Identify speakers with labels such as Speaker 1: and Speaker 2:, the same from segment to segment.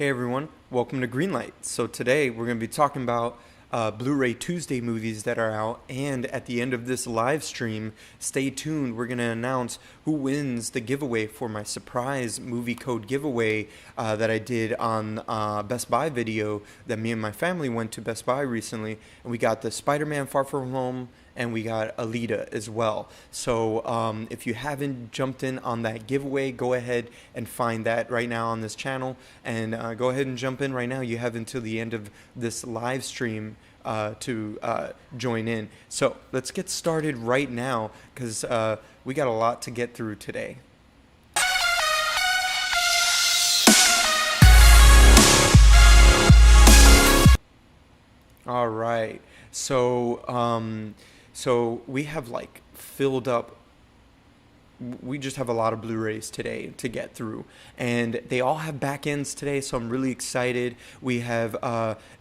Speaker 1: Hey everyone, welcome to Greenlight. So today we're going to be talking about Blu-ray Tuesday movies that are out, and at the end of this live stream, stay tuned. We're going to announce who wins the giveaway for my surprise movie code giveaway that I did on Best Buy video that me and my family went to Best Buy recently, and we got the Spider-Man Far From Home and we got Alita as well. So if you haven't jumped in on that giveaway, go ahead and find that right now on this channel, and go ahead and jump in right now. You have until the end of this live stream to join in. So let's get started right now because we got a lot to get through today. All right. So we have like filled up. We just have a lot of Blu-rays today to get through, and they all have back ends today, so I'm really excited. We have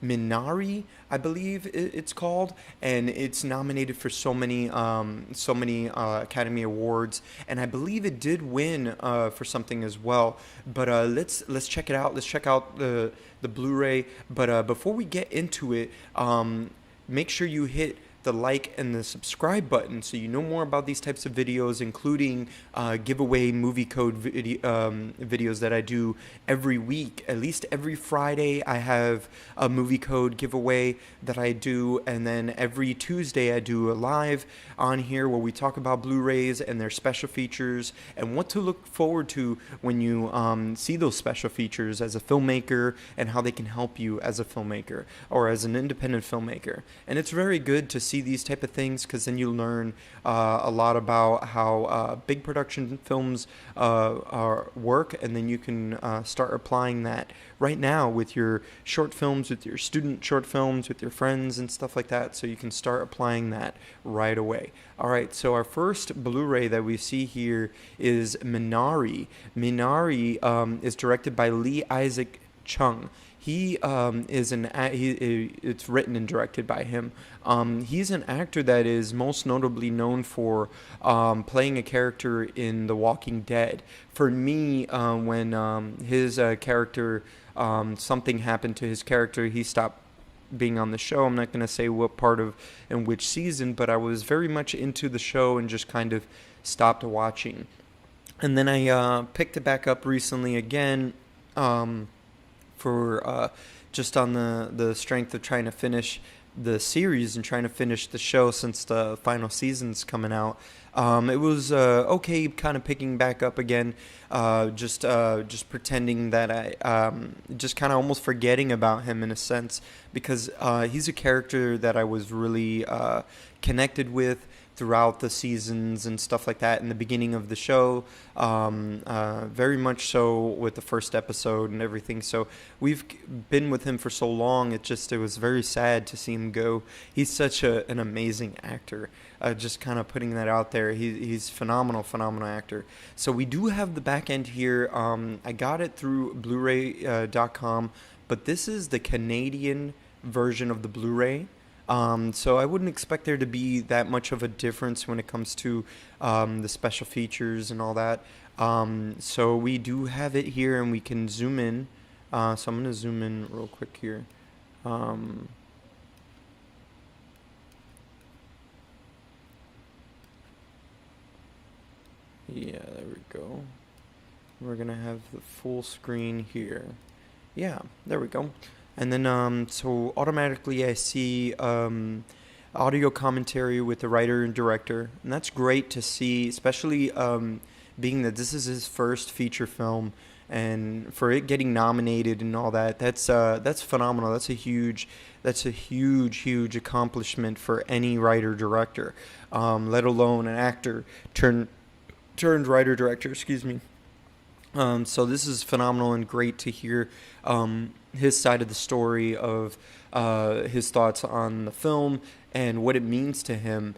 Speaker 1: Minari, I believe it's called, and it's nominated for so many Academy Awards, and I believe it did win for something as well. But let's check it out. Let's check out the Blu-ray. But before we get into it, make sure you hit the like and the subscribe button so you know more about these types of videos, including giveaway movie code videos that I do every week. At least every Friday I have a movie code giveaway that I do, and then every Tuesday I do a live on here where we talk about Blu-rays and their special features and what to look forward to when you see those special features as a filmmaker, and how they can help you as a filmmaker or as an independent filmmaker. And it's very good to see these type of things, because then you learn a lot about how big production films work, and then you can start applying that right now with your short films, with your student short films, with your friends and stuff like that, so you can start applying that right away. All right, so our first Blu-ray that we see here is Minari. Minari is directed by Lee Isaac Chung. He is it's written and directed by him. He's an actor that is most notably known for playing a character in The Walking Dead. For me, when his character, something happened to his character, he stopped being on the show. I'm not going to say what part of and which season, but I was very much into the show and just kind of stopped watching. And then I picked it back up recently again, for just on the strength of trying to finish the series and trying to finish the show since the final season's coming out. It was okay, kind of picking back up again, just pretending that I just kind of almost forgetting about him in a sense, because he's a character that I was really connected with throughout the seasons and stuff like that in the beginning of the show, very much so with the first episode and everything. So we've been with him for so long, it was very sad to see him go. He's such an amazing actor. Just kind of putting that out there. He's phenomenal actor. So we do have the back end here. I got it through Blu-ray.com, but this is the Canadian version of the Blu-ray. So I wouldn't expect there to be that much of a difference when it comes to the special features and all that. So we do have it here, and we can zoom in. So I'm going to zoom in real quick here. Yeah, there we go. We're going to have the full screen here. Yeah, there we go. And then, so automatically I see audio commentary with the writer and director. And that's great to see, especially being that this is his first feature film. And for it getting nominated and all that, that's phenomenal. That's a huge accomplishment for any writer-director, let alone an actor turned writer-director, excuse me. So this is phenomenal and great to hear his side of the story of his thoughts on the film and what it means to him.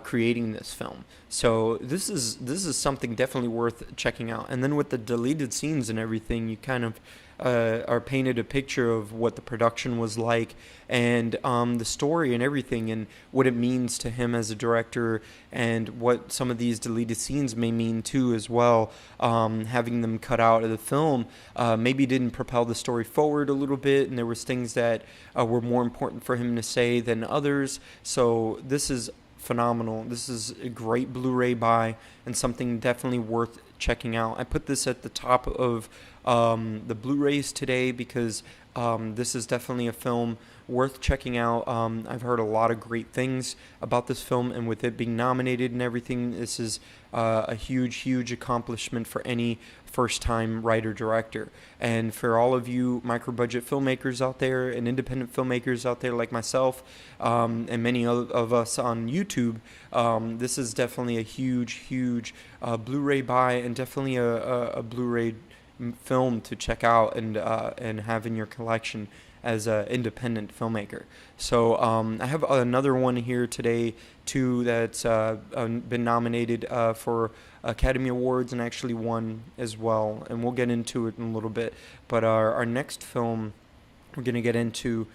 Speaker 1: creating this film. So this is something definitely worth checking out. And then with the deleted scenes and everything, you kind of are painted a picture of what the production was like, and the story and everything, and what it means to him as a director, and what some of these deleted scenes may mean too as well. Having them cut out of the film maybe didn't propel the story forward a little bit, and there was things that were more important for him to say than others. So this is phenomenal. This is a great Blu-ray buy and something definitely worth checking out. I put this at the top of the Blu-rays today because this is definitely a film worth checking out. I've heard a lot of great things about this film, and with it being nominated and everything, this is a huge accomplishment for any first-time writer-director. And for all of you micro-budget filmmakers out there and independent filmmakers out there like myself, and many of us on YouTube, this is definitely a huge Blu-ray buy, and definitely a Blu-ray film to check out and have in your collection as an independent filmmaker. So I have another one here today too that's been nominated for Academy Awards and actually won as well, and we'll get into it in a little bit. But our next film we're going to get into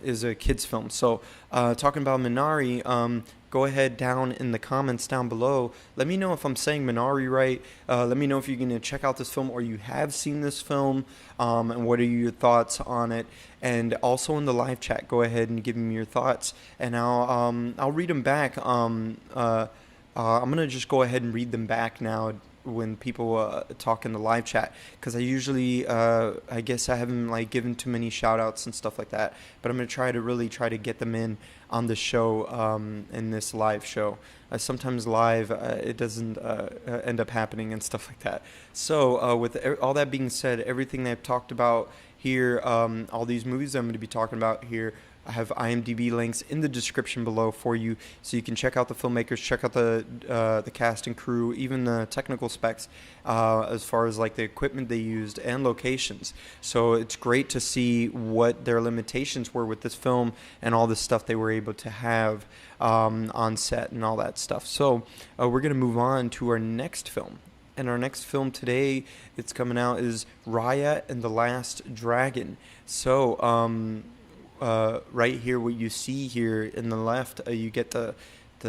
Speaker 1: is a kids film. So talking about Minari, go ahead down in the comments down below. Let me know if I'm saying Minari right. Let me know if you're going to check out this film or you have seen this film, and what are your thoughts on it. And also in the live chat, go ahead and give me your thoughts, and I'll read them back. I'm going to just go ahead and read them back now when people talk in the live chat, because I usually I guess I haven't like given too many shout outs and stuff like that, but I'm going to really try to get them in on the show, in this live show. Sometimes live it doesn't end up happening and stuff like that. So with all that being said, everything that I've talked about here, all these movies I'm going to be talking about here, I have IMDb links in the description below for you, so you can check out the filmmakers, check out the cast and crew, even the technical specs, as far as like the equipment they used and locations. So it's great to see what their limitations were with this film and all the stuff they were able to have on set and all that stuff. So we're going to move on to our next film. And our next film today that's coming out is Raya and the Last Dragon. So right here, what you see here in the left, you get the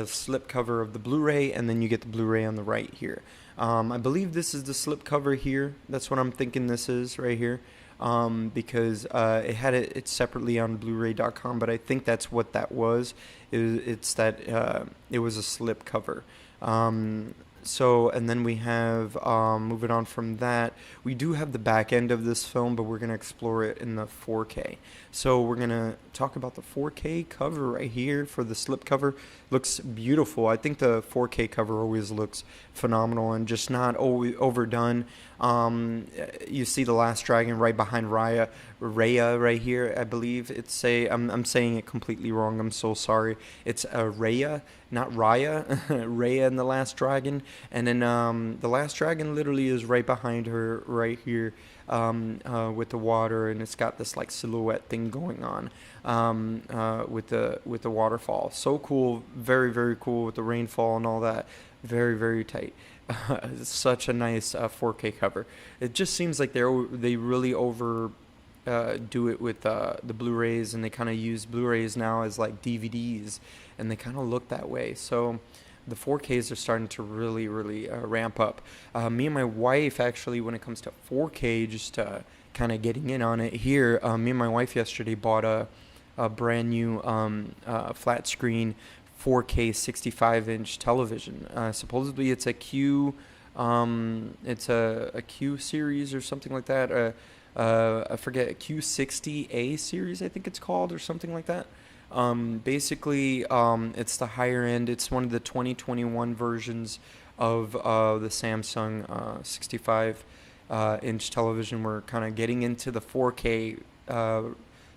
Speaker 1: slip cover of the Blu-ray, and then you get the Blu-ray on the right here. I believe this is the slip cover here. That's what I'm thinking this is right here, because it had it separately on Blu-ray.com, but I think that's what that was. It's that it was a slip cover. So, and then we have, moving on from that, we do have the back end of this film, but we're going to explore it in the 4K. So we're going to talk about the 4K cover right here for the slip cover. Looks beautiful. I think the 4K cover always looks phenomenal and just not overdone. You see the Last Dragon right behind Raya right here, I believe. I'm saying it completely wrong. I'm so sorry. It's Raya, not Raya. Raya and the Last Dragon. And then the Last Dragon literally is right behind her right here, with the water, and it's got this like silhouette thing going on with the waterfall. So cool, very cool with the rainfall and all that. Very tight. Such a nice 4K cover. It just seems like they really over do it with the Blu-rays, and they kind of use Blu-rays now as like DVDs, and they kind of look that way. So the 4Ks are starting to really ramp up. Me and my wife, actually, when it comes to 4K, just kind of getting in on it here, me and my wife yesterday bought a brand new flat screen 4K 65-inch television. Supposedly it's a Q series or something like that. I forget, a Q60A series, I think it's called, or something like that. Basically, it's the higher end. It's one of the 2021 versions of the Samsung 65 inch television. We're kind of getting into the 4K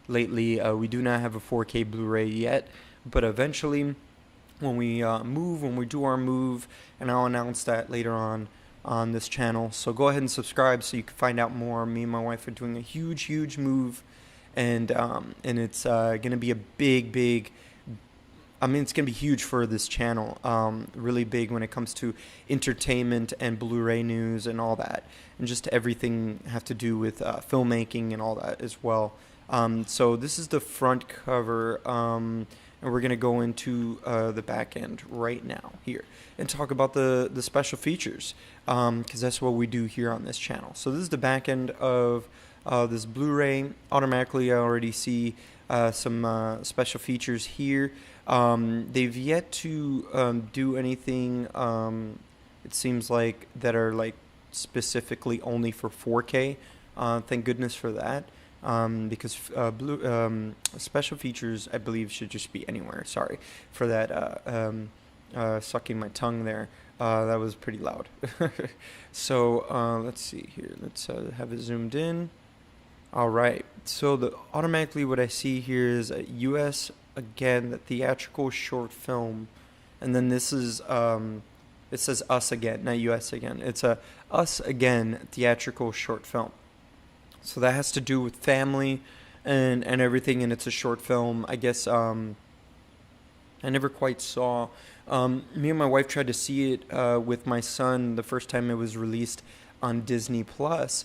Speaker 1: lately. We do not have a 4K Blu-ray yet, but eventually, when we do our move, and I'll announce that later on this channel. So go ahead and subscribe so you can find out more. Me and my wife are doing a huge move, and it's gonna be a big I mean, it's going to be huge for this channel. Really big when it comes to entertainment and Blu-ray news and all that, and just everything have to do with filmmaking and all that as well. So this is the front cover, and we're going to go into the back end right now here and talk about the special features, because that's what we do here on this channel. So this is the back end of this Blu-ray. Automatically, I already see some special features here. They've yet to do anything, it seems like, that are like specifically only for 4K. Thank goodness for that. Because special features, I believe, should just be anywhere. Sorry for that, sucking my tongue there. That was pretty loud. So let's see here. Let's have it zoomed in. All right. So automatically what I see here is a U.S. again, the theatrical short film, and then this is it says Us Again, not U.S. Again. It's a Us Again theatrical short film. So that has to do with family and everything, and it's a short film. I guess I never quite saw. Me and my wife tried to see it with my son the first time it was released on Disney Plus.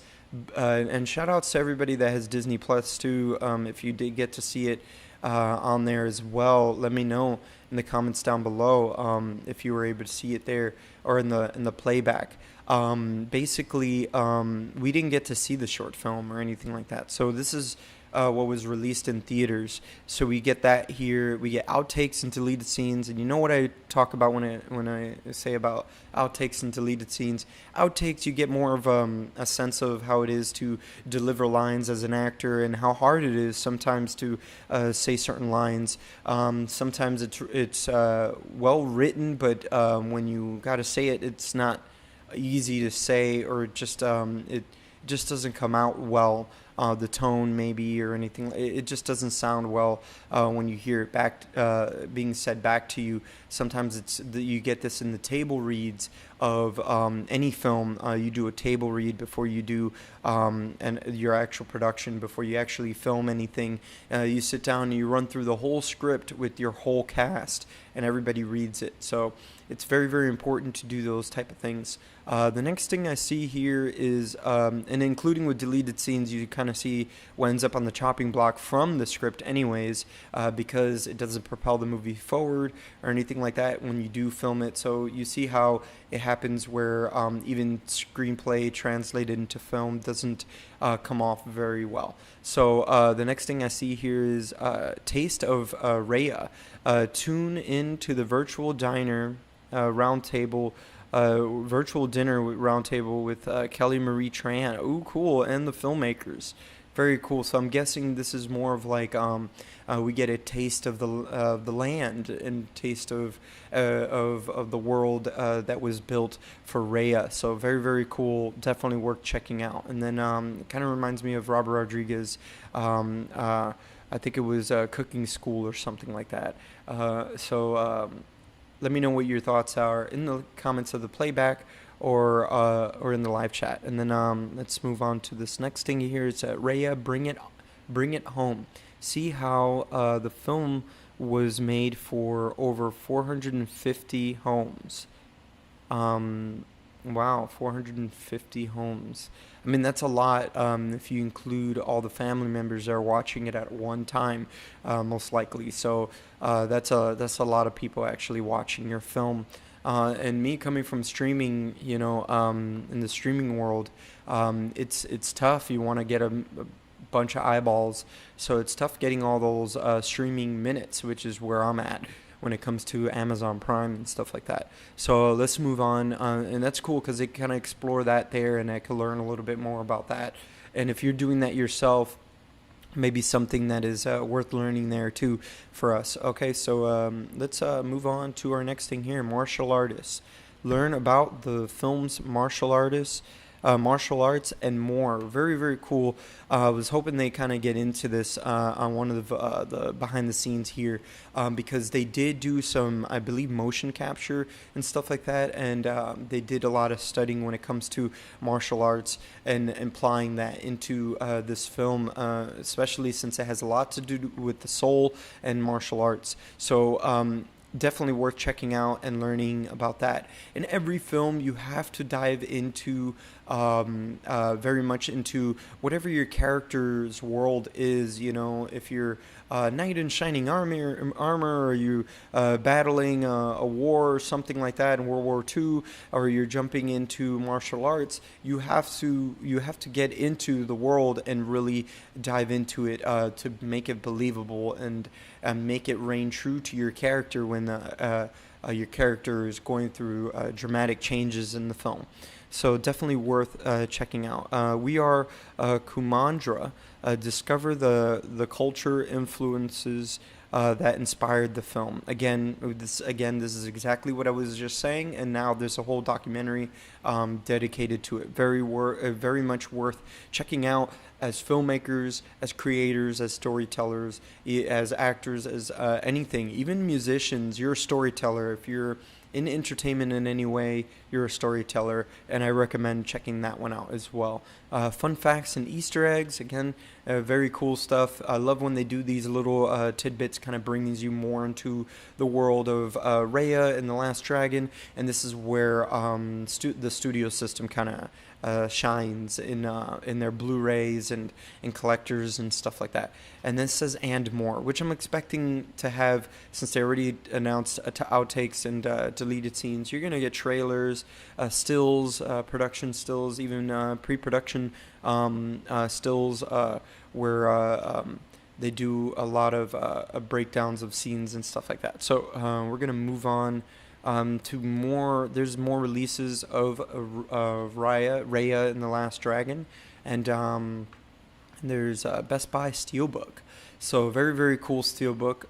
Speaker 1: And shout outs to everybody that has Disney Plus too. If you did get to see it on there as well, let me know in the comments down below if you were able to see it there or in the playback. Basically, we didn't get to see the short film or anything like that. So this is what was released in theaters. So we get that here. We get outtakes and deleted scenes. And you know what I talk about when I say about outtakes and deleted scenes? Outtakes, you get more of a sense of how it is to deliver lines as an actor and how hard it is sometimes to say certain lines. Sometimes it's well written, but when you got to say it, it's not easy to say, or just it just doesn't come out well. The tone maybe or anything, it just doesn't sound well when you hear it back being said back to you. Sometimes you get this in the table reads of any film. You do a table read before you do and your actual production, before you actually film anything. You sit down and you run through the whole script with your whole cast, and everybody reads it. So it's very, very important to do those type of things. The next thing I see here is, and including with deleted scenes, you kind of see what ends up on the chopping block from the script anyways, because it doesn't propel the movie forward or anything like that when you do film it. So you see how it happens where even screenplay translated into film doesn't come off very well. So the next thing I see here is Taste of Raya. Tune in to the virtual diner roundtable. Virtual dinner roundtable with Kelly Marie Tran. Ooh, cool, and the filmmakers. Very cool. So I'm guessing this is more of like we get a taste of the land and taste of the world that was built for Raya. So very, very cool. Definitely worth checking out. And then it kind of reminds me of Robert Rodriguez. I think it was Cooking School or something like that. Let me know what your thoughts are in the comments of the playback or in the live chat. And then let's move on to this next thing here. It's Raya, Bring It Home. See how the film was made for over 450 homes. Wow, 450 homes. I mean, that's a lot if you include all the family members that are watching it at one time, most likely. So that's a lot of people actually watching your film. And me coming from streaming, in the streaming world, it's tough. You want to get a bunch of eyeballs, so it's tough getting all those streaming minutes, which is where I'm at when it comes to Amazon Prime and stuff like that. So let's move on, and that's cool because they kind of explore that there, and I can learn a little bit more about that. And if you're doing that yourself, maybe something that is worth learning there too for us. Okay, so let's move on to our next thing here, martial artists. Learn about the film's martial artists. martial arts, and more. Very, very cool. I was hoping they kind of get into this on one of the behind the scenes here, because they did do some, I believe, motion capture and stuff like that, and they did a lot of studying when it comes to martial arts and applying that into this film, especially since it has a lot to do with the soul and martial arts. So definitely worth checking out and learning about that. In every film, you have to dive into very much into whatever your character's world is. You know, if you're knight in shining armor, or you battling a war or something like that in World War II, or you're jumping into martial arts, you have to get into the world and really dive into it to make it believable and make it reign true to your character when your character is going through dramatic changes in the film. So definitely worth checking out. We are Kumandra. Discover the culture influences that inspired the film. This is exactly what I was just saying, and now there's a whole documentary dedicated to it. Very much worth checking out as filmmakers, as creators, as storytellers, as actors, as anything. Even musicians, you're a storyteller. If you're in entertainment in any way, you're a storyteller, and I recommend checking that one out as well. Fun facts and Easter eggs, again, very cool stuff. I love when they do these little tidbits, kind of brings you more into the world of Raya and The Last Dragon, and this is where the studio system kind of shines in their Blu-rays and collectors and stuff like that. And this says and more, which I'm expecting to have, since they already announced outtakes and deleted scenes. You're gonna get trailers, stills, production stills, even pre-production stills, where they do a lot of breakdowns of scenes and stuff like that. So we're gonna move on to more. There's more releases of Raya and the Last Dragon, and there's Best Buy Steelbook. So very, very cool Steelbook.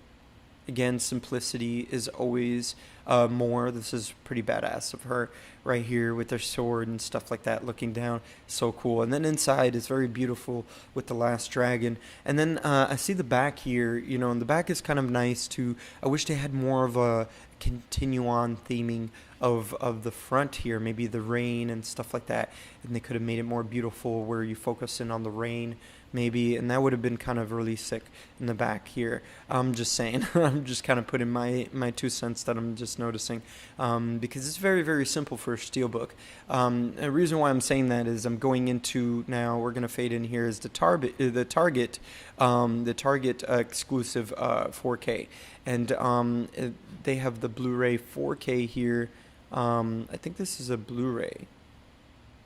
Speaker 1: Again, simplicity is always more. This is pretty badass of her right here with her sword and stuff like that, looking down. So cool. And then inside is very beautiful with the Last Dragon. And then I see the back here, and the back is kind of nice too. I wish they had more of a continue on theming of the front here, maybe the rain and stuff like that, and they could have made it more beautiful where you focus in on the rain maybe, and that would have been kind of really sick in the back here. I'm just saying. I'm just kind of putting my 2 cents that I'm just noticing, because it's very, very simple for a steelbook. The reason why I'm saying that is I'm going into, now we're going to fade in here, is the Target exclusive 4K, and they have the Blu-ray 4K here. I think this is a Blu-ray.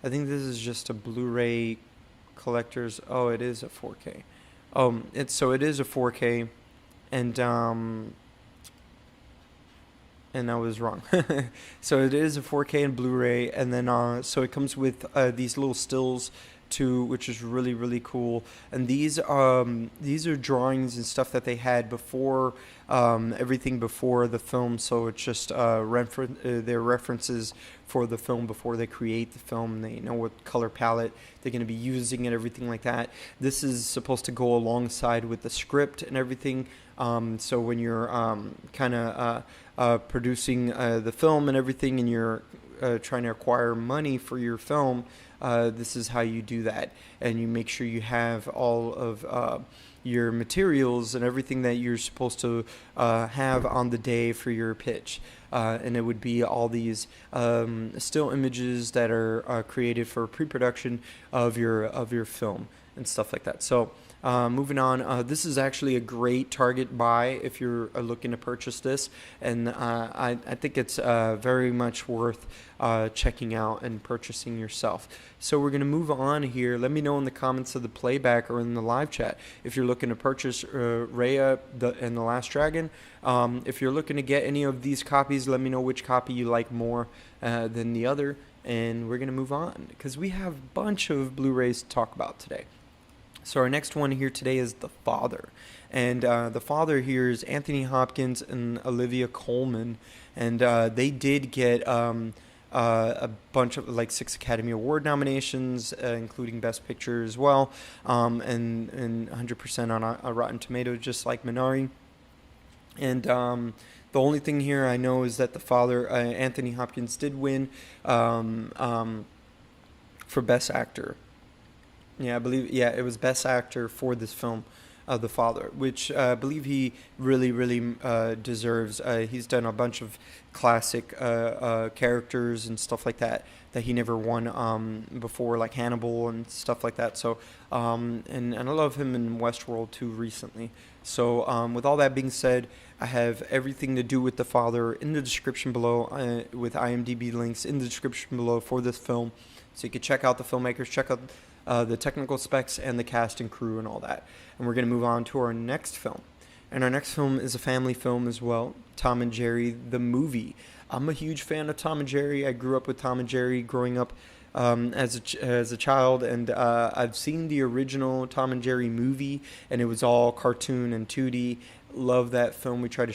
Speaker 1: I think this is just a Blu-ray collector's. Oh, it is a 4K. It is a 4K, and I was wrong. So it is a 4K and Blu-ray, and then so it comes with these little stills too, which is really, really cool. And these are drawings and stuff that they had before, everything before the film. So it's just their references for the film before they create the film. They know what color palette they're going to be using and everything like that. This is supposed to go alongside with the script and everything. So when you're kind of producing the film and everything, and you're trying to acquire money for your film, this is how you do that, and you make sure you have all of your materials and everything that you're supposed to have on the day for your pitch. And it would be all these still images that are created for pre-production of your film and stuff like that. So moving on, this is actually a great Target buy if you're looking to purchase this, and I think it's very much worth checking out and purchasing yourself. So we're going to move on here. Let me know in the comments of the playback or in the live chat if you're looking to purchase Raya and the Last Dragon. If you're looking to get any of these copies, let me know which copy you like more than the other, and we're going to move on because we have a bunch of Blu-rays to talk about today. So our next one here today is The Father. And The Father here is Anthony Hopkins and Olivia Colman. And they did get a bunch of like 6 Academy Award nominations, including Best Picture as well, and 100% on a Rotten Tomatoes, just like Minari. And the only thing here I know is that the father, Anthony Hopkins, did win for Best Actor. Yeah, I believe. Yeah, it was Best Actor for this film, The Father, which I believe he really, really deserves. He's done a bunch of classic characters and stuff like that that he never won before, like Hannibal and stuff like that. So, and I love him in Westworld too recently. So, with all that being said, I have everything to do with The Father in the description below, with IMDb links in the description below for this film. So you can check out the filmmakers, check out the technical specs and the cast and crew and all that. And we're going to move on to our next film. And our next film is a family film as well, Tom and Jerry, the movie. I'm a huge fan of Tom and Jerry. I grew up with Tom and Jerry growing up as a child, and I've seen the original Tom and Jerry movie, and it was all cartoon and 2D. Love that film. We tried to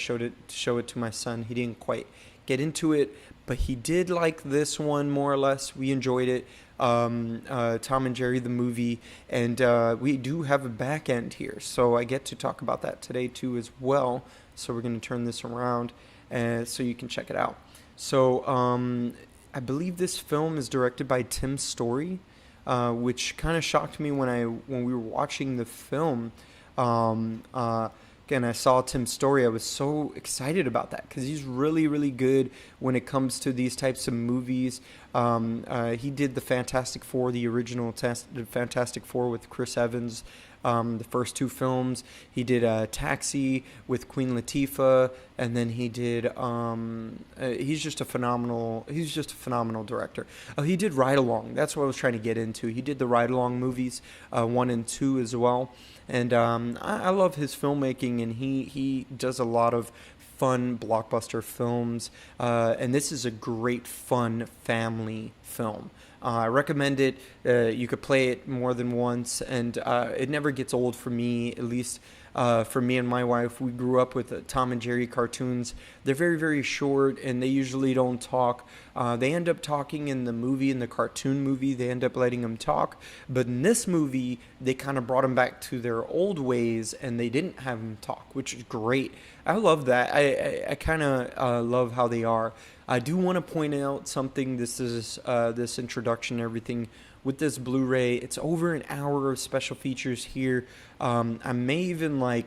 Speaker 1: show it to my son. He didn't quite get into it, but he did like this one more or less. We enjoyed it. Tom and Jerry the movie, and we do have a back end here, so I get to talk about that today too as well. So we're going to turn this around so you can check it out. So I believe this film is directed by Tim Story, which kind of shocked me when we were watching the film. Again, I saw Tim Story. I was so excited about that because he's really, really good when it comes to these types of movies. He did the Fantastic Four, the original Fantastic Four with Chris Evans, the first 2 films. He did Taxi with Queen Latifah, and then he did. He's just a phenomenal director. He did Ride Along. That's what I was trying to get into. He did the Ride Along movies, 1 and 2 as well. And I love his filmmaking, and he does a lot of fun blockbuster films. And this is a great, fun family film. I recommend it. You could play it more than once, and it never gets old for me, at least for me and my wife. We grew up with Tom and Jerry cartoons. They're very, very short, and they usually don't talk. They end up talking in the cartoon movie. They end up letting them talk. But in this movie, they kind of brought them back to their old ways, and they didn't have them talk, which is great. I love that. I kind of love how they are. I do want to point out something. This is this introduction and everything. With this Blu-ray, it's over an hour of special features here. I may even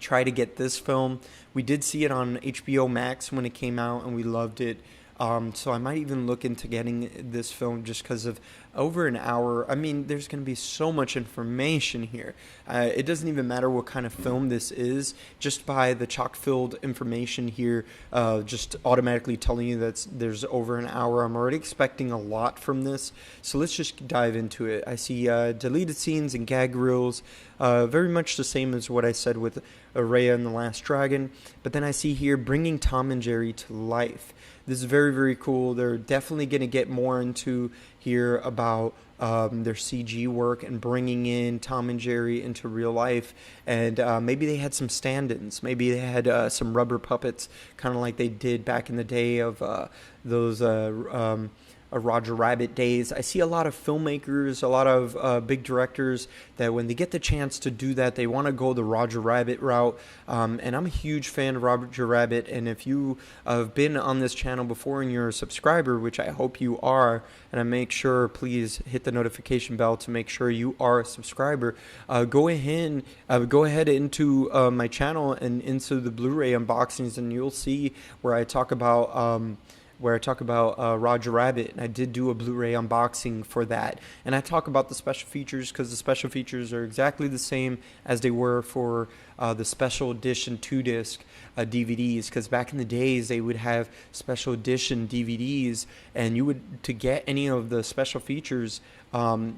Speaker 1: try to get this film. We did see it on HBO Max when it came out, and we loved it. So I might even look into getting this film just because of over an hour. I mean, there's going to be so much information here. It doesn't even matter what kind of film this is. Just by the chock-filled information here, just automatically telling you that there's over an hour. I'm already expecting a lot from this. So let's just dive into it. I see deleted scenes and gag reels. Very much the same as what I said with Raya and the Last Dragon. But then I see here bringing Tom and Jerry to life. This is very, very cool. They're definitely going to get more into here about their CG work and bringing in Tom and Jerry into real life. And maybe they had some stand-ins. Maybe they had some rubber puppets, kind of like they did back in the day of those Roger Rabbit days. I see a lot of filmmakers, a lot of big directors that when they get the chance to do that, they want to go the Roger Rabbit route. And I'm a huge fan of Roger Rabbit. And if you have been on this channel before and you're a subscriber, which I hope you are, and I make sure please hit the notification bell to make sure you are a subscriber. Go ahead into my channel and into the Blu-ray unboxings, and you'll see where I talk about Roger Rabbit, and I did do a Blu-ray unboxing for that. And I talk about the special features because the special features are exactly the same as they were for the special edition 2-disc DVDs, because back in the days they would have special edition DVDs, and to get any of the special features,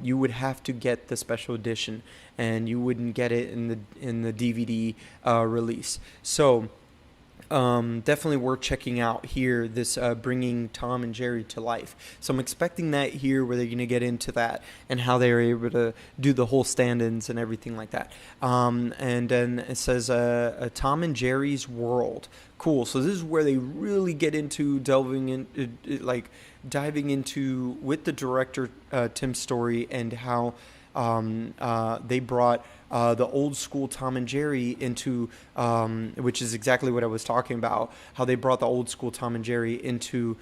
Speaker 1: you would have to get the special edition, and you wouldn't get it in the DVD release. So definitely worth checking out here, this bringing Tom and Jerry to life. So I'm expecting that here, where they're going to get into that and how they were able to do the whole stand-ins and everything like that. And then it says Tom and Jerry's World. Cool. So this is where they really get into delving in, like diving into with the director Tim Story, and how they brought the old school Tom and Jerry into, which is exactly what I was talking about, how they brought the old school Tom and Jerry into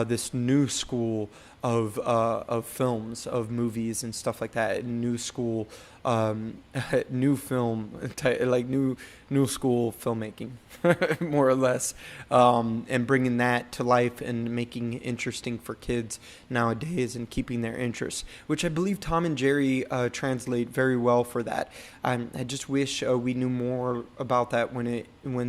Speaker 1: this new school of films, of movies and stuff like that. New school, new film, like new school filmmaking, more or less, and bringing that to life and making it interesting for kids nowadays and keeping their interest, which I believe Tom and Jerry translate very well for that. I just wish we knew more about that when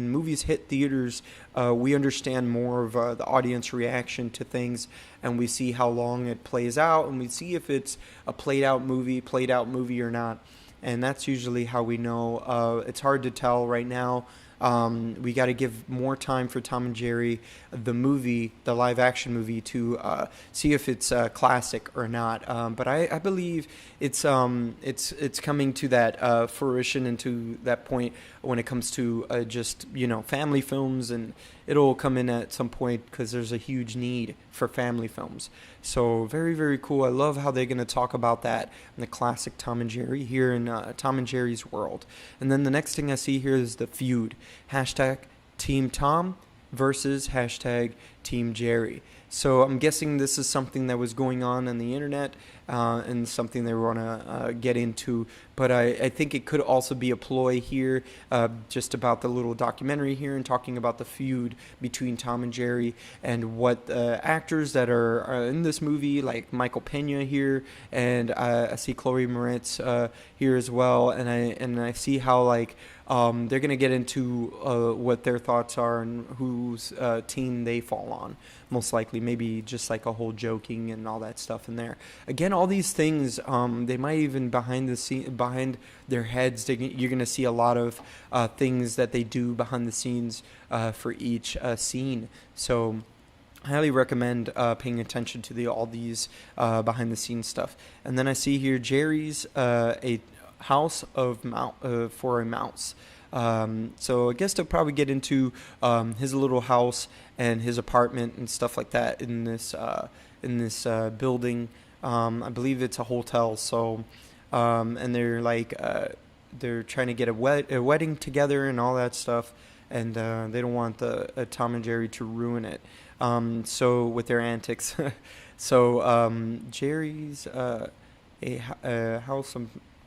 Speaker 1: movies hit theaters. We understand more of the audience reaction to things, and we see how long it plays out, and we see if it's a played out movie or not. And that's usually how we know. It's hard to tell right now. We got to give more time for Tom and Jerry, the movie, the live action movie, to see if it's classic or not. But I believe it's coming to that fruition, and to that point when it comes to just family films, and it'll come in at some point because there's a huge need for family films. So very, very cool. I love how they're going to talk about that in the classic Tom and Jerry here in Tom and Jerry's World. And then the next thing I see here is the feud. Hashtag Team Tom versus hashtag Team Jerry. So I'm guessing this is something that was going on the internet, and something they want to get into. But I think it could also be a ploy here, just about the little documentary here, and talking about the feud between Tom and Jerry, and what actors that are in this movie, like Michael Pena here, and I see Chloe Moretz here as well, and I see how they're going to get into what their thoughts are and whose team they fall on. Most likely, maybe just like a whole joking and all that stuff in there. Again, all these things, they might even behind their heads, you're going to see a lot of things that they do behind the scenes for each scene. So I highly recommend paying attention to all these behind the scenes stuff. And then I see here Jerry's a house for a mouse. So I guess they'll probably get into his little house and his apartment and stuff like that in this building. I believe it's a hotel. So and they're trying to get a wedding together and all that stuff, and they don't want the Tom and Jerry to ruin it. So with their antics. So Jerry's a house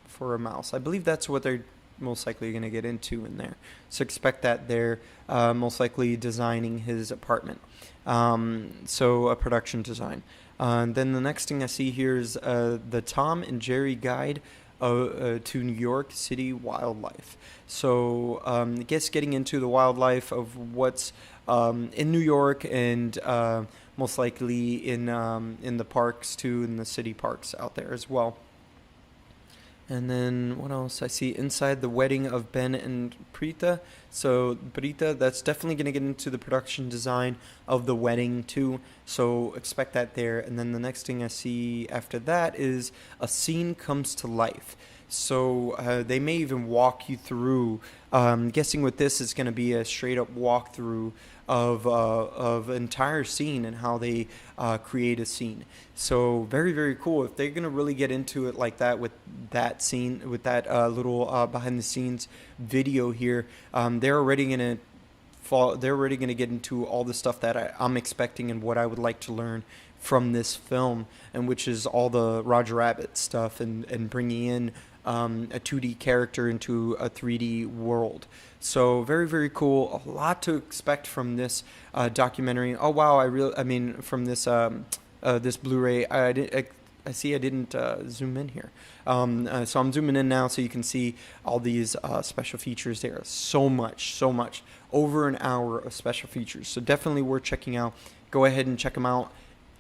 Speaker 1: for a mouse. I believe that's what they're most likely going to get into in there. So expect that they're most likely designing his apartment. So a production design. And then the next thing I see here is the Tom and Jerry Guide to New York City Wildlife. So I guess getting into the wildlife of what's in New York, and most likely in the parks too, in the city parks out there as well. And then what else? I see inside the wedding of Ben and Preeta. So Preeta, that's definitely going to get into the production design of the wedding too. So expect that there. And then the next thing I see after that is a scene comes to life. So they may even walk you through. Guessing with this is going to be a straight up walkthrough of an entire scene and how they create a scene. So very, very cool. If they're gonna really get into it like that with that scene, with that little behind the scenes video here, they're already gonna get into all the stuff that I'm expecting and what I would like to learn from this film, and which is all the Roger Rabbit stuff and bringing in a 2D character into a 3D world. So very, very cool. A lot to expect from this documentary. Oh wow! From this this Blu-ray, I see I didn't zoom in here. So I'm zooming in now so you can see all these special features there. So much. Over an hour of special features. So definitely worth checking out. Go ahead and check them out.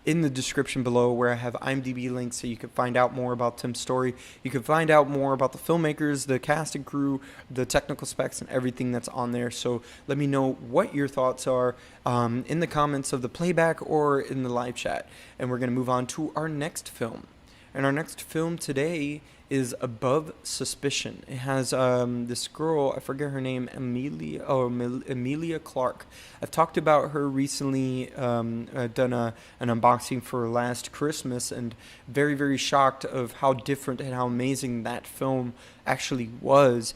Speaker 1: in the description below, where I have IMDb links so you can find out more about Tim's story. You can find out more about the filmmakers, the cast and crew, the technical specs, and everything that's on there. So let me know what your thoughts are in the comments of the playback or in the live chat. And we're going to move on to our next film. And our next film today is Above Suspicion. It has this girl, I forget her name, Emilia Clarke. I've talked about her recently. I've done an unboxing for last Christmas, and very, very shocked of how different and how amazing that film actually was,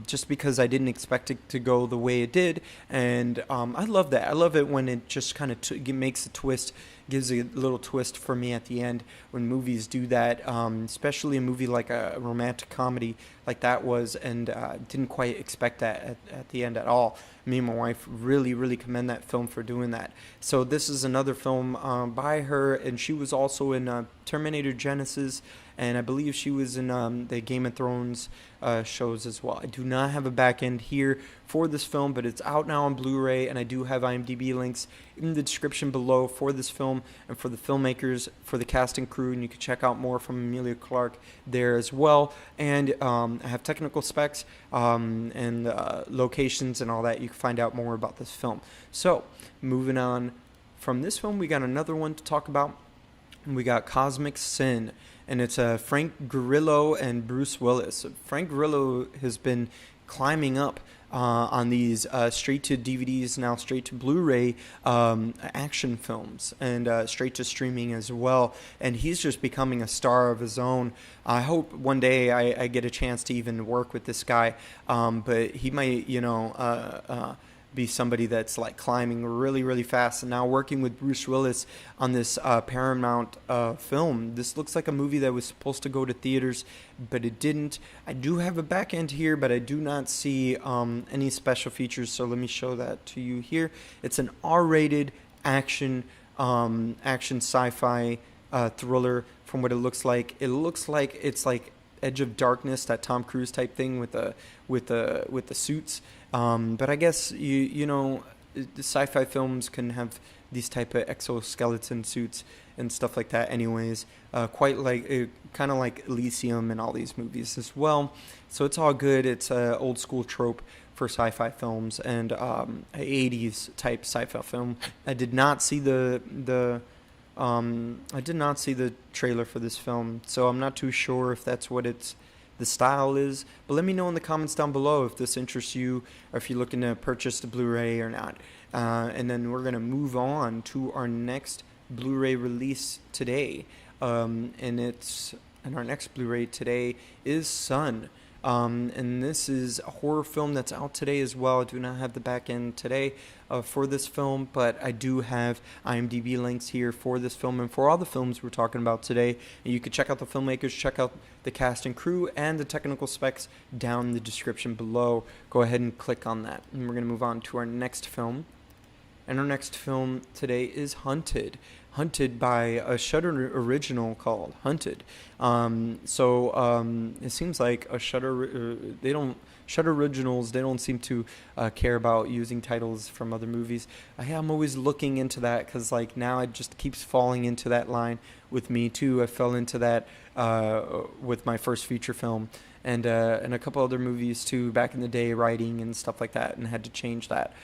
Speaker 1: just because I didn't expect it to go the way it did. And I love that. I love it when it just kind of makes a twist, gives a little twist for me at the end when movies do that, especially a movie like a romantic comedy like that was, and didn't quite expect that at the end at all. Me and my wife really, really commend that film for doing that. So this is another film by her, and she was also in Terminator Genesis, and I believe she was in the Game of Thrones shows as well. I do not have a back end here for this film, but it's out now on Blu-ray, and I do have IMDb links in the description below for this film and for the filmmakers, for the cast and crew, and you can check out more from Emilia Clarke there as well. And I have technical specs and locations and all that. You can find out more about this film. So moving on from this film, we got another one to talk about. We got Cosmic Sin, and it's Frank Grillo and Bruce Willis. Frank Grillo has been climbing up on these straight to DVDs, now straight to Blu-ray action films, and straight to streaming as well. And he's just becoming a star of his own. I hope one day I get a chance to even work with this guy, but he might, be somebody that's like climbing really, really fast. And now working with Bruce Willis on this Paramount film. This looks like a movie that was supposed to go to theaters, but it didn't. I do have a back end here, but I do not see any special features. So let me show that to you here. It's an R-rated action sci-fi thriller. From what it looks like it's like Edge of Darkness, that Tom Cruise type thing with the suits. But I guess the sci-fi films can have these type of exoskeleton suits and stuff like that. Anyways, quite like kind of like Elysium and all these movies as well. So it's all good. It's an old school trope for sci-fi films and 80s type sci-fi film. I did not see the trailer for this film, so I'm not too sure if that's what the style is. But let me know in the comments down below if this interests you, or if you're looking to purchase the Blu-ray or not. And then we're going to move on to our next Blu-ray release today. And our next Blu-ray today is Son. And this is a horror film that's out today as well. I do not have the back end today for this film, but I do have IMDb links here for this film and for all the films we're talking about today. And you can check out the filmmakers, check out the cast and crew, and the technical specs down in the description below. Go ahead and click on that. And we're going to move on to our next film. And our next film today is Hunted by a Shudder original called Hunted. It seems like a Shudder Shudder originals, they don't seem to care about using titles from other movies. I'm always looking into that because like now it just keeps falling into that line with me too. I fell into that with my first feature film and a couple other movies too back in the day, writing and stuff like that, and had to change that.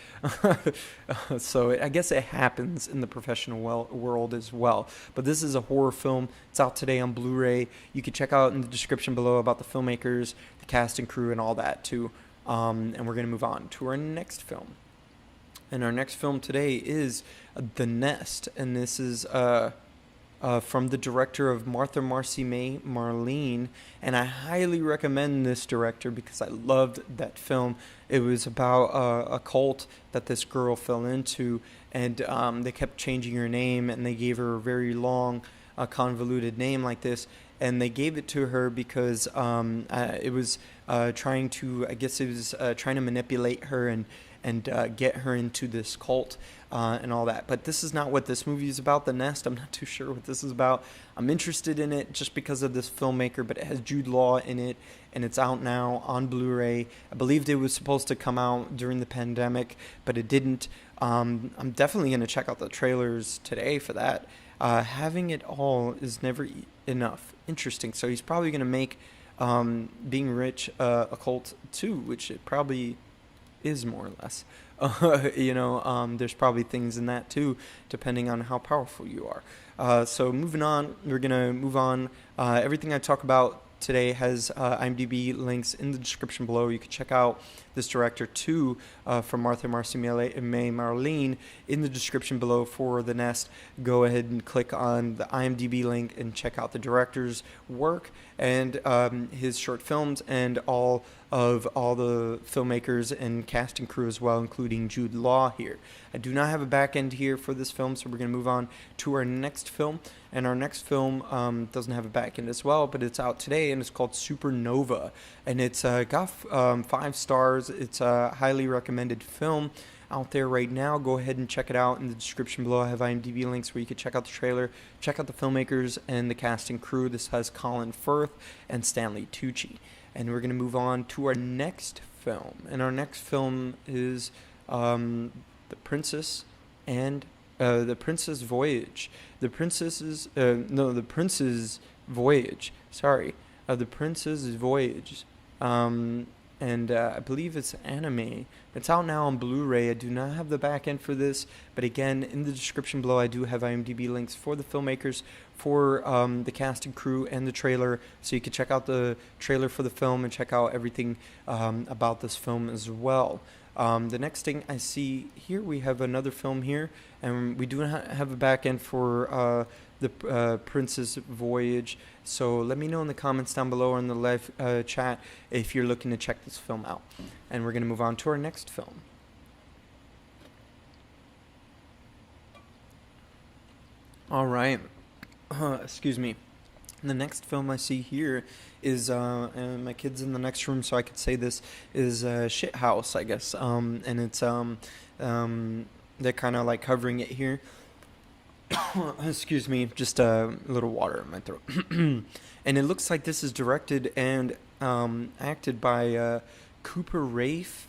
Speaker 1: So I guess it happens in the professional world as well. But this is a horror film. It's out today on Blu-ray. You can check out in the description below about the filmmakers, the cast and crew, and all that too. And we're going to move on to our next film. And our next film today is The Nest, and this is from the director of Martha Marcy May Marlene, and I highly recommend this director because I loved that film. It was about a cult that this girl fell into, and they kept changing her name, and they gave her a very long, convoluted name like this, and they gave it to her because it was trying to manipulate her and get her into this cult and all that. But this is not what this movie is about, The Nest. I'm not too sure what this is about. I'm interested in it just because of this filmmaker, but it has Jude Law in it, and it's out now on Blu-ray. I believed it was supposed to come out during the pandemic, but it didn't. I'm definitely going to check out the trailers today for that. Having it all is never enough. Interesting. So he's probably going to make being rich a cult too, which it probably is more or less. There's probably things in that too, depending on how powerful you are. So moving on, we're gonna move on. Everything I talk about today has IMDb links in the description below. You can check out this director too, from Martha Marcy May Marlene in the description below for The Nest. Go ahead and click on the IMDb link and check out the director's work and his short films and all the filmmakers and casting crew as well, including Jude Law here. I do not have a back end here for this film, so we're going to move on to our next film. And our next film doesn't have a back end as well, but it's out today, and it's called Supernova. And it's got 5 stars. It's a highly recommended film out there right now. Go ahead and check it out in the description below. I have IMDb links where you can check out the trailer, check out the filmmakers and the casting crew. This has Colin Firth and Stanley Tucci. And we're going to move on to our next film. And our next film is The Princess and The Princess Voyage. The Prince's Voyage. Sorry. The Prince's Voyage. And I believe it's anime. It's out now on Blu-ray. I do not have the back end for this, but again, in the description below, I do have IMDb links for the filmmakers, for the cast and crew, and the trailer, so you can check out the trailer for the film and check out everything about this film as well. The next thing I see here, we have another film here, and we do not have a back end for the Princess Voyage. So let me know in the comments down below or in the live chat if you're looking to check this film out. And we're going to move on to our next film. All right. Excuse me. The next film I see here is, and my kid's in the next room, so I could say this, is Shit House, I guess. And it's, they're kind of like covering it here. Excuse me, just a little water in my throat. And it looks like this is directed and acted by Cooper Raiff.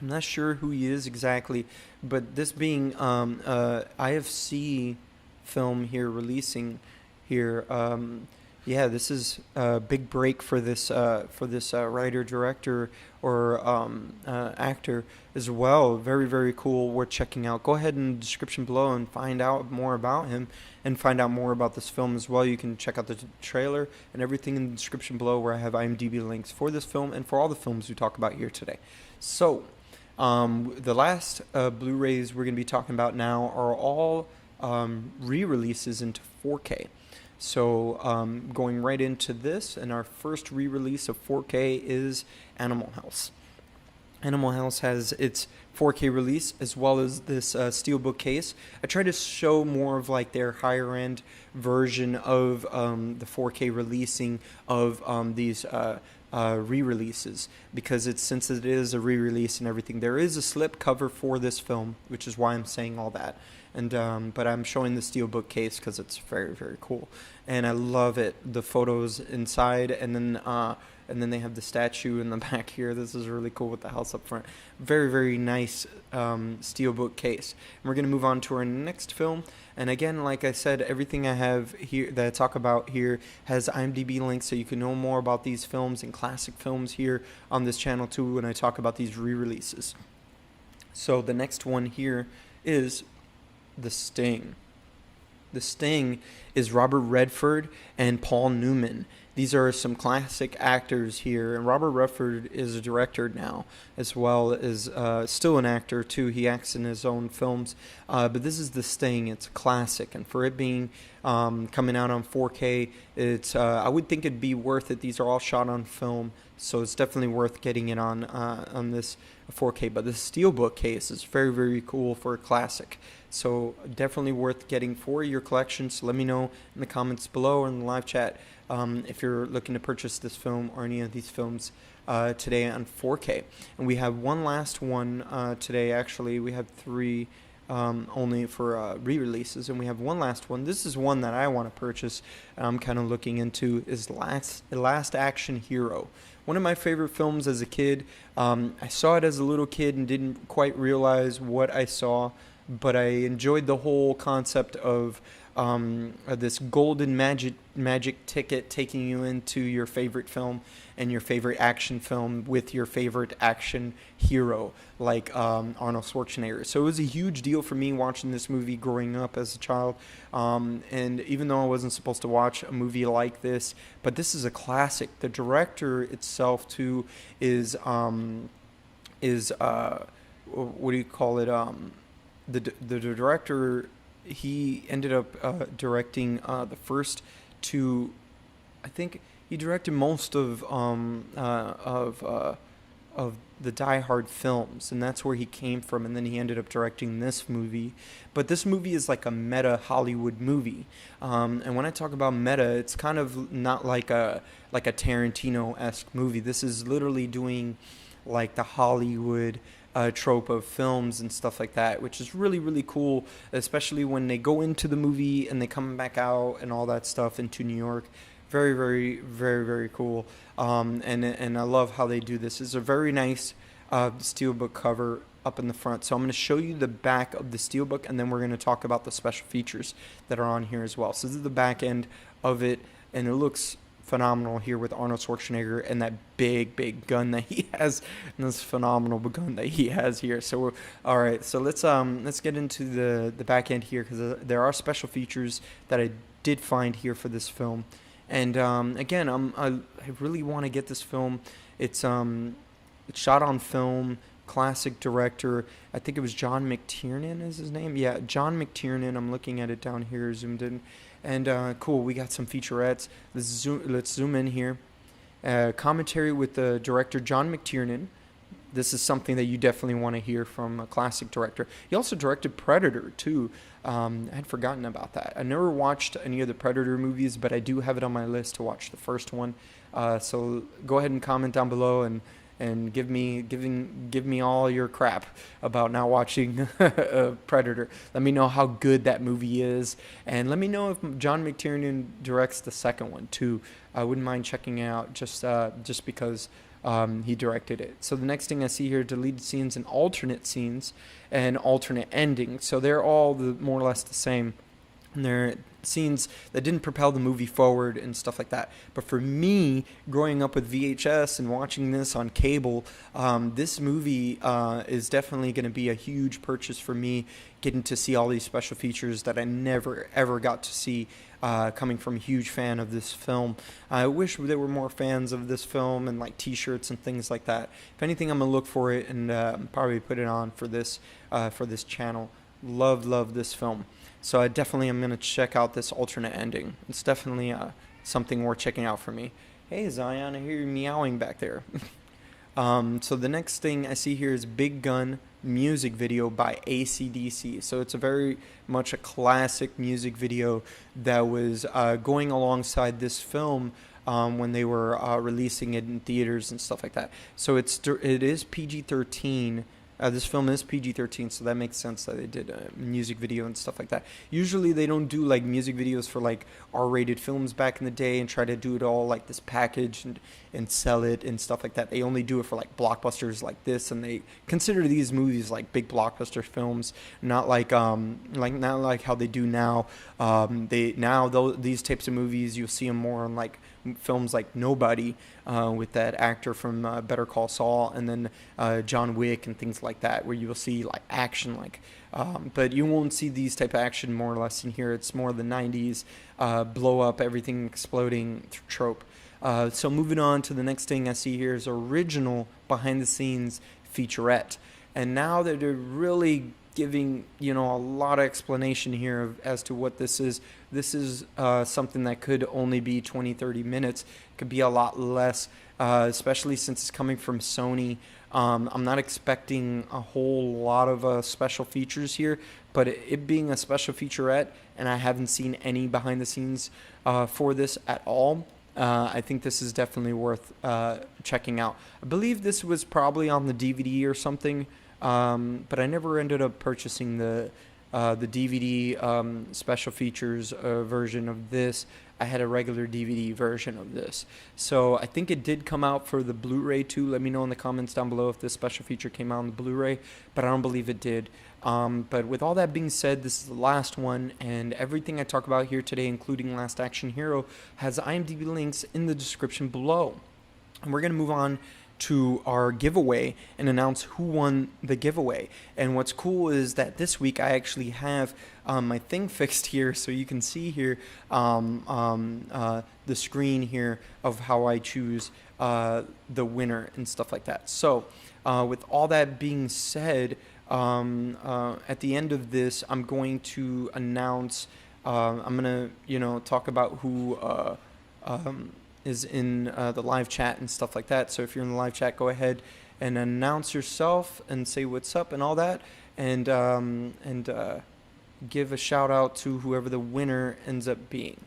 Speaker 1: I'm not sure who he is exactly, but this being IFC film here releasing here, this is a big break for this writer, director, or actor as well. Very, very cool. Worth checking out. Go ahead in the description below and find out more about him and find out more about this film as well. You can check out the trailer and everything in the description below, where I have IMDb links for this film and for all the films we talk about here today. So, the last Blu-rays we're going to be talking about now are all re-releases into 4K. So going right into this, and our first re-release of 4K is Animal House. Animal House has its 4K release as well as this steelbook case. I try to show more of like their higher end version of the 4K releasing of these re-releases, because since it is a re-release and everything, there is a slip cover for this film, which is why I'm saying all that. And but I'm showing the steelbook case because it's very, very cool, and I love it. The photos inside, and then they have the statue in the back here. This is really cool with the house up front. Very, very nice steelbook case. And we're gonna move on to our next film. And again, like I said, everything I have here that I talk about here has IMDb links, so you can know more about these films and classic films here on this channel too when I talk about these re-releases. So the next one here is The Sting. The Sting is Robert Redford and Paul Newman. These are some classic actors here, and Robert Redford is a director now, as well as still an actor too. He acts in his own films, but this is The Sting. It's a classic, and for it being coming out on 4K, it's I would think it'd be worth it. These are all shot on film, so it's definitely worth getting it on this 4K. But the steelbook case is very, very cool for a classic, so definitely worth getting for your collection. So let me know in the comments below or in the live chat if you're looking to purchase this film or any of these films today on 4K. And we have one last one today. Actually, we have 3 only for re-releases, and we have one last one. This is one that I want to purchase. I'm kind of looking into is Last Action Hero. One of my favorite films as a kid. I saw it as a little kid and didn't quite realize what I saw, but I enjoyed the whole concept of this golden magic ticket taking you into your favorite film and your favorite action film with your favorite action hero like Arnold Schwarzenegger. So it was a huge deal for me watching this movie growing up as a child. And even though I wasn't supposed to watch a movie like this, but this is a classic. The director itself too is what do you call it? The director, he ended up directing the first two. I think he directed most of the Die Hard films, and that's where he came from. And then he ended up directing this movie. But this movie is like a meta Hollywood movie. And when I talk about meta, it's kind of not like a Tarantino-esque movie. This is literally doing like the Hollywood trope of films and stuff like that, which is really, really cool, especially when they go into the movie and they come back out and all that stuff into New York. Very, very, very, very cool. And I love how they do this. It's a very nice steelbook cover up in the front. So I'm going to show you the back of the steelbook, and then we're going to talk about the special features that are on here as well. So this is the back end of it, and it looks phenomenal here with Arnold Schwarzenegger and that big gun that he has, and this phenomenal gun that he has here. So all right, so let's get into the back end here, because there are special features that I did find here for this film. And again, I really want to get this film. It's shot on film, classic director. I think it was John McTiernan is his name. Yeah, John McTiernan. I'm looking at it down here, zoomed in. And cool, we got some featurettes. Let's zoom in here. Commentary with the director John McTiernan. This is something that you definitely want to hear from a classic director. He also directed Predator too. I had forgotten about that. I never watched any of the Predator movies, but I do have it on my list to watch the first one. So go ahead and comment down below and give me all your crap about not watching Predator. Let me know how good that movie is, and let me know if John McTiernan directs the second one too. I wouldn't mind checking it out just because he directed it. So the next thing I see here, deleted scenes and alternate endings. So they're all more or less the same. And they're scenes that didn't propel the movie forward and stuff like that. But for me, growing up with VHS and watching this on cable, this movie is definitely going to be a huge purchase for me, getting to see all these special features that I never, ever got to see coming from a huge fan of this film. I wish there were more fans of this film and like t-shirts and things like that. If anything, I'm going to look for it and probably put it on for this channel. Love this film. So I definitely am going to check out this alternate ending. It's definitely something worth checking out for me. Hey, Zion, I hear you meowing back there. So the next thing I see here is Big Gun music video by AC/DC. So it's a very much a classic music video that was going alongside this film when they were releasing it in theaters and stuff like that. So it is PG-13. This film is PG-13, so that makes sense that they did a music video and stuff like that. Usually they don't do like music videos for like R-rated films back in the day and try to do it all like this package and sell it and stuff like that. They only do it for like blockbusters like this, and they consider these movies like big blockbuster films, not like how they do now. These types of movies, you'll see them more on like films like Nobody with that actor from Better Call Saul, and then John Wick and things like that, where you will see like action, but you won't see these type of action more or less in here. It's more the 90s blow up, everything exploding trope. So moving on to the next thing I see here is original behind the scenes featurette, and now that they're really giving a lot of explanation here as to what this is. This is something that could only be 20-30 minutes. It could be a lot less, especially since it's coming from Sony. I'm not expecting a whole lot of special features here, but it being a special featurette, and I haven't seen any behind the scenes for this at all, I think this is definitely worth checking out. I believe this was probably on the DVD or something. But I never ended up purchasing the DVD special features version of this. I had a regular DVD version of this. So I think it did come out for the Blu-ray too. Let me know in the comments down below if this special feature came out on the Blu-ray, but I don't believe it did. But with all that being said, this is the last one, and everything I talk about here today, including Last Action Hero, has IMDb links in the description below. And we're going to move on to our giveaway and announce who won the giveaway. And what's cool is that this week I actually have my thing fixed here, so you can see here the screen here of how I choose the winner and stuff like that. So with all that being said, at the end of this, I'm going to announce, I'm going to, talk about who is in the live chat and stuff like that. So if you're in the live chat, go ahead and announce yourself and say what's up and all that, and give a shout out to whoever the winner ends up being.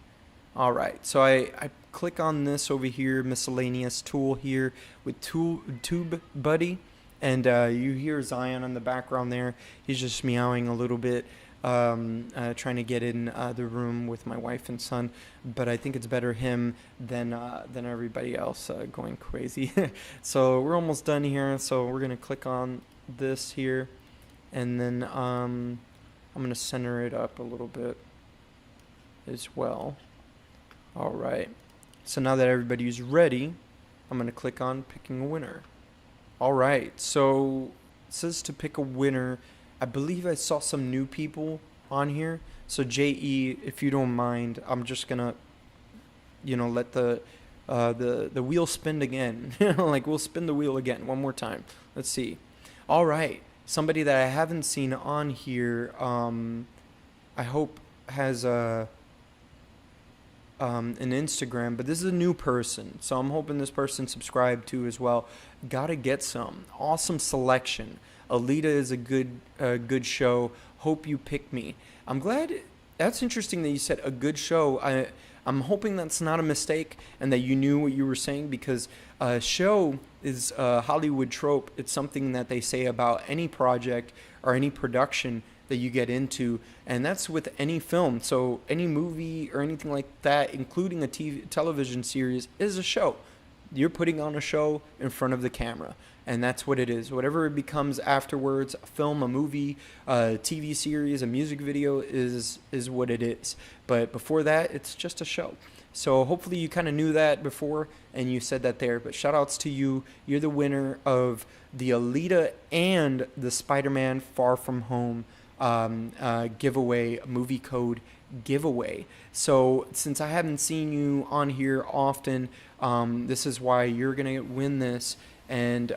Speaker 1: All right, so I click on this over here, miscellaneous tool here with Tube Buddy, and you hear Zion in the background there. He's just meowing a little bit. Trying to get in the room with my wife and son, but I think it's better him than everybody else going crazy. So we're almost done here, so we're gonna click on this here, and then I'm gonna center it up a little bit as well. All right, so now that everybody's ready, I'm gonna click on picking a winner. All right, so it says to pick a winner. I believe I saw some new people on here. So JE, if you don't mind, I'm just gonna, let the wheel spin again. Like, we'll spin the wheel again one more time. Let's see. All right, somebody that I haven't seen on here. I hope has an Instagram, but this is a new person, so I'm hoping this person subscribed to as well. Gotta get some awesome selection. Alita is a good show. Hope you pick me. I'm glad. That's interesting that you said a good show. I'm hoping that's not a mistake and that you knew what you were saying, because a show is a Hollywood trope. It's something that they say about any project or any production that you get into, and that's with any film. So any movie or anything like that, including a television series, is a show. You're putting on a show in front of the camera, and that's what it is. Whatever it becomes afterwards, a film, a movie, a TV series, a music video, is what it is. But before that, it's just a show. So hopefully you kind of knew that before and you said that there. But shout outs to you. You're the winner of the Alita and the Spider-Man Far From Home giveaway, movie code giveaway. So since I haven't seen you on here often, this is why you're gonna win this, and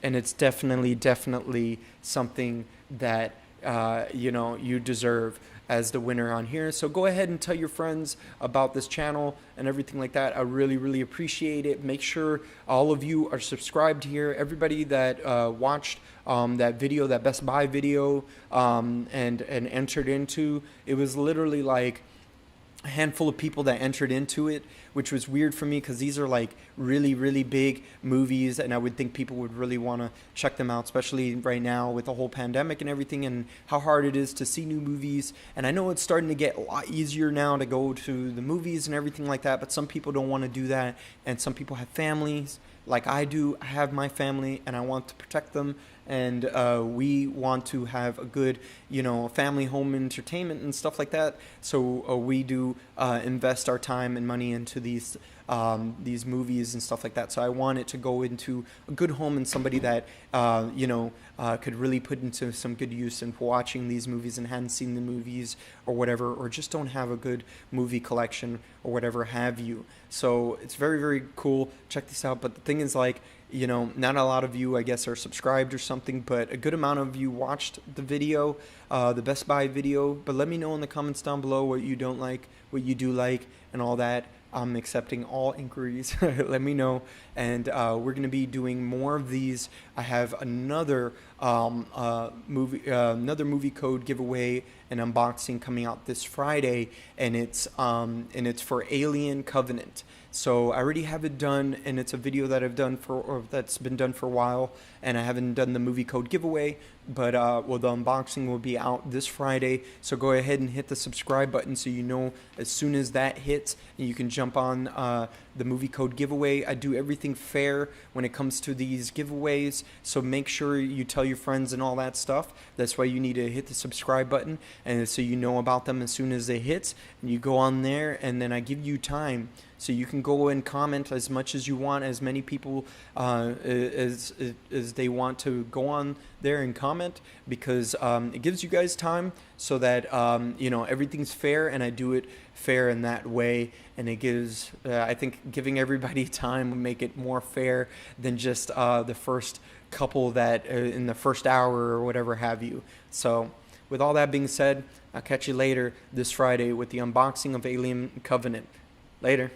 Speaker 1: it's definitely something that you deserve as the winner on here. So go ahead and tell your friends about this channel and everything like that. I really appreciate it. Make sure all of you are subscribed here. Everybody that watched that video, that Best Buy video, and entered into, it was literally like a handful of people that entered into it, which was weird for me because these are like really big movies, and I would think people would really want to check them out, especially right now with the whole pandemic and everything, and how hard it is to see new movies. And I know it's starting to get a lot easier now to go to the movies and everything like that, but some people don't want to do that, and some people have families like I do. I have my family and I want to protect them, and we want to have a good family home entertainment and stuff like that. So we do invest our time and money into these movies and stuff like that. So I want it to go into a good home and somebody that could really put into some good use in watching these movies and hadn't seen the movies or whatever, or just don't have a good movie collection or whatever have you. So it's very cool. Check this out. But the thing is, like, not a lot of you, I guess, are subscribed or something, but a good amount of you watched the video, the Best Buy video. But let me know in the comments down below what you don't like, what you do like, and all that. I'm accepting all inquiries. Let me know. And we're going to be doing more of these. I have another movie code giveaway and unboxing coming out this Friday, and it's for Alien Covenant. So I already have it done, and it's a video that I've done that's been done for a while, and I haven't done the movie code giveaway, but the unboxing will be out this Friday. So go ahead and hit the subscribe button so you know as soon as that hits, and you can jump on the movie code giveaway. I do everything fair when it comes to these giveaways, so make sure you tell your friends and all that stuff. That's why you need to hit the subscribe button, and so you know about them as soon as they hit, and you go on there, and then I give you time so you can go and comment as much as you want, as many people as they want to go on there and comment, because it gives you guys time so that everything's fair, and I do it fair in that way, and it gives I think giving everybody time will make it more fair than just the first couple that in the first hour or whatever have you. So with all that being said, I'll catch you later this Friday with the unboxing of Alien Covenant. Later.